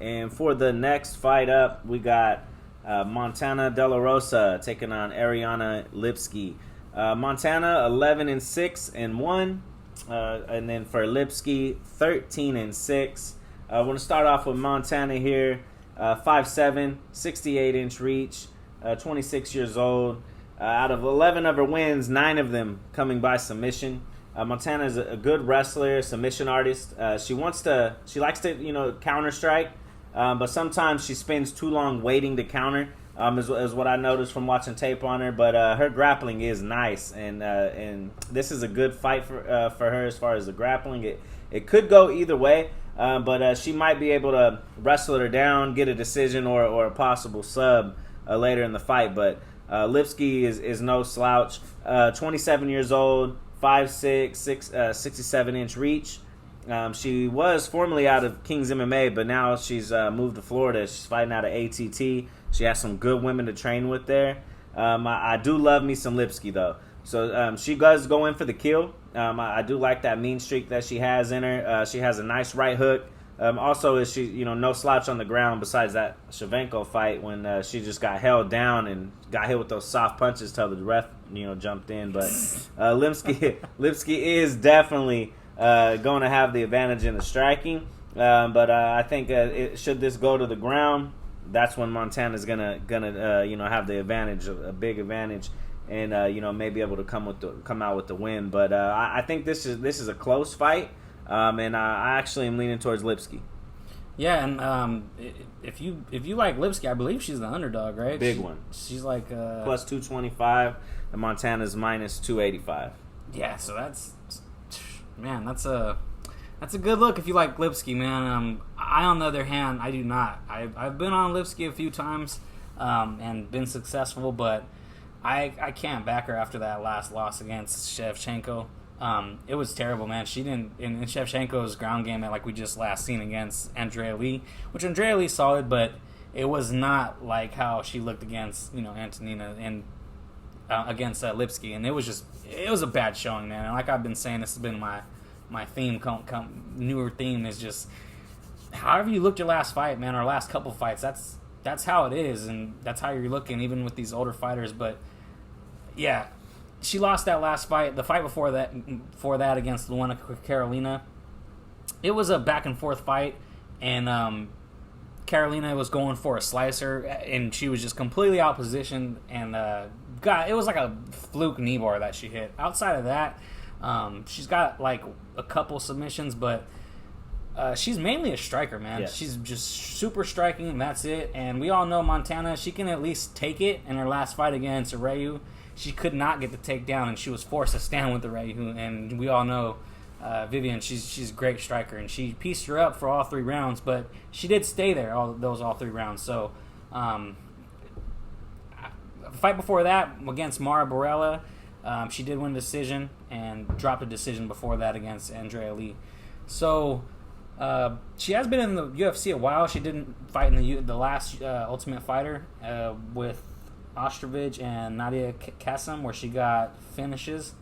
And for the next fight up, we got Montana De La Rosa taking on Ariane Lipski. Montana 11-6-1, and then for Lipski 13-6. I want to start off with Montana here. 5'7", 68-inch reach, 26 years old. Out of 11 of her wins, 9 of them coming by submission. Montana is a good wrestler, submission artist. She likes to counter strike, but sometimes she spends too long waiting to counter. Is what I noticed from watching tape on her. But her grappling is nice, and this is a good fight for her as far as the grappling. It could go either way, but she might be able to wrestle her down, get a decision, or a possible sub later in the fight. But Lipski is no slouch. 27 years old, 5'6", 67-inch reach. She was formerly out of King's MMA, but now she's moved to Florida. She's fighting out of ATT. She has some good women to train with there. I do love me some Lipski, though. So she does go in for the kill. I do like that mean streak that she has in her. She has a nice right hook. Also, is she no slouch on the ground besides that Shevchenko fight when she just got held down and got hit with those soft punches till the ref jumped in. But Lipski is definitely going to have the advantage in the striking. But I think should this go to the ground, that's when Montana's gonna have the advantage, a big advantage, and maybe able to come out with the win. But I think this is a close fight, and I actually am leaning towards Lipski. Yeah, and if you like Lipski, I believe she's the underdog, right? Big one. She's like plus 225, and Montana's minus 285. Yeah, so that's a good look if you like Lipski, man. I, on the other hand, I do not. I've been on Lipski a few times and been successful, but I can't back her after that last loss against Shevchenko. It was terrible, man. She didn't in Shevchenko's ground game, like we just last seen against Andrea Lee, which Andrea Lee's solid, but it was not like how she looked against Antonina and against Lipski, and it was a bad showing, man. And like I've been saying, this has been my theme, newer theme is just however you looked your last fight, man, or last couple fights. That's how it is, and that's how you're looking, even with these older fighters. But yeah, she lost that last fight. The fight before that against Luana Carolina, it was a back and forth fight, and Carolina was going for a slicer, and she was just completely out positioned, and it was like a fluke knee bar that she hit. Outside of that, she's got like a couple submissions, but she's mainly a striker, man. Yeah. She's just super striking, and that's it. And we all know Montana, she can at least take it. In her last fight against Arayu, she could not get the takedown, and she was forced to stand with Arayu. And we all know Vivian, she's a great striker, and she pieced her up for all 3 rounds, but she did stay there all 3 rounds. So the fight before that against Mara Borella, she did win a decision and dropped a decision before that against Andrea Lee. So she has been in the UFC a while. She didn't fight in the last Ultimate Fighter with Ostrovich and Nadia Kassem, where she got finishes.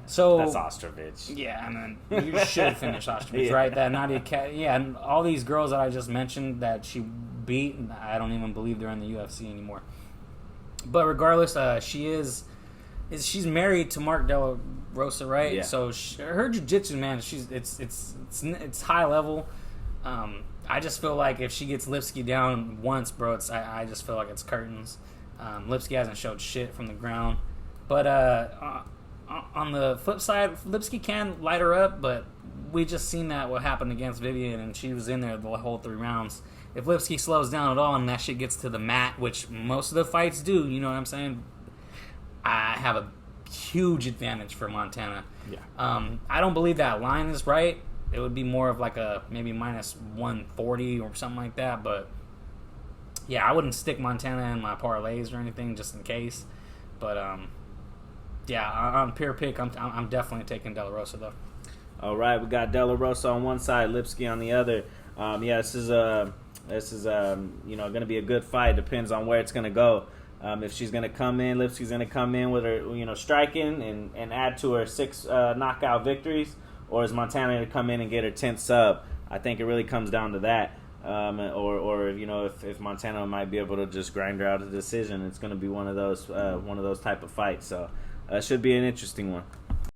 So that's Ostrovich. Yeah, I mean, you should finish Ostrovich, right? That Nadia, and all these girls that I just mentioned that she beat, I don't even believe they're in the UFC anymore. But regardless, she's married to Mark De La Rosa, right? Yeah. So her jiu-jitsu, man, it's high level. I just feel like if she gets Lipski down once, bro, I just feel like it's curtains. Lipski hasn't showed shit from the ground, but on the flip side, Lipski can light her up. But we just seen that what happened against Vivian, and she was in there the whole 3 rounds. If Lipski slows down at all and that shit gets to the mat, which most of the fights do, you know what I'm saying? I have a huge advantage for Montana. Yeah. I don't believe that line is right. It would be more of like a maybe minus 140 or something like that. But yeah, I wouldn't stick Montana in my parlays or anything just in case. But yeah, on pure pick, I'm definitely taking De La Rosa though. All right, we got De La Rosa on one side, Lipski on the other. Yeah, this is going to be a good fight. Depends on where it's going to go. If she's going to come in, Lipski's going to come in with her, striking and add to her 6 knockout victories, or is Montana going to come in and get her 10th sub? I think it really comes down to that. or if Montana might be able to just grind her out a decision. It's going to be one of those type of fights. So it should be an interesting one.